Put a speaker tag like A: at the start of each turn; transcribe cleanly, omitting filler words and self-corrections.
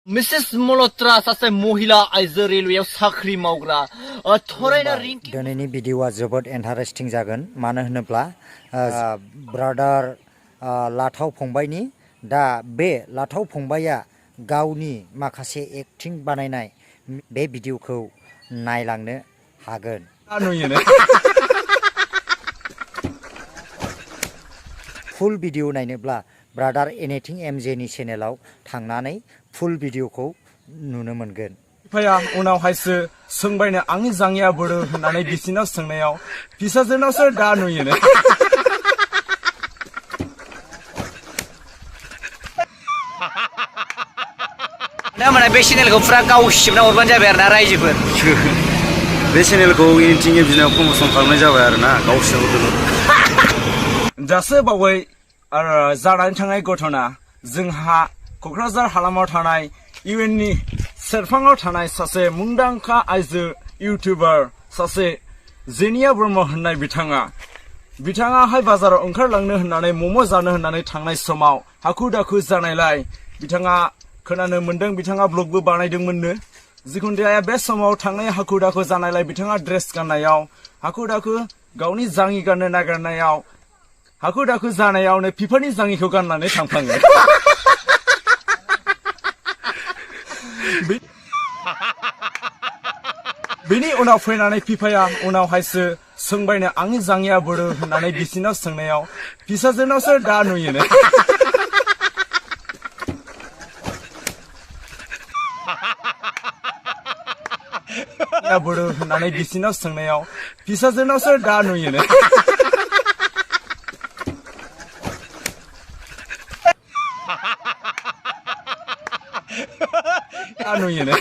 A: Mrs. Molotra सासे महिला आइजो रेलवेयाव साख्रि मावग्रा थरायना रिंकि
B: दिनैनि भिडिअआ जोबोद इन्टारेस्टिं जागोन मानो होनोब्ला ब्रादार लाथाव फंबायनि दा बे लाथाव फंबाया गावनि माखासे एक्टिं बानायनाय बे भिडिअखौ नायलांनो हागोन फुल भिडिअ नायनोब्ला ब्रादार एनिथिं एमजे नि चेनेलाव थांनानै फुल भिडिअखौ नुनो मोनगोन
C: बिफाया उनावहायसो सोंबायनो आंनि जाङिया बोरो होननानै बिसिनाव सोंनायाव फिसाजोनावसो दा नुयोनो
A: दा माने बे चेनेलखौ फुरा गावसिबना हरबानो जाबाय आरो ना रायजोफोर
D: बे चेनेलखौ एनिथिं एमजेनाव प्रमोसन खालामनाय जाबाय आरो ना गावसिनाव
C: दासो बावै जानानै थांनाय घटना जोंहा क'क्राझार हालामाव थानाय इउएननि सेरफाङाव थानाय सासे मुंदांखा आइजो इउटिउबार सासे जेनिया ब्रह्म होननाय बिथाङाहाय बाजाराव ओंखारलांनो होननानै मम' जानो होननानै थांनाय समाव हाखु दाखु जानायलाय बिथाङा खोनानो मोनदों बिथाङा ब्लगबो बानायदोंमोननो जिखुनु जाया बे समाव थांनाय हाखु दाखु जानायलाय बिथाङा ड्रेस गाननायाव हाखु दाखु गावनि जाङि गाननो नागिरनायाव हाखु दाखु जानायावनो बिफानि जाङिखौ गाननानै थांफ्लाङो बेनि उनाव फैनानै बिफाया उनावहायसो सोंबायनो आंनि जाङिया बोरो होननानै बिसिनाव सोंनायाव फिसाजोनावसो दा नुयोनो बोरो होननानै बिसिनाव सोंनायाव फिसाजोनावसो दा नुयोनो दा नुयोनो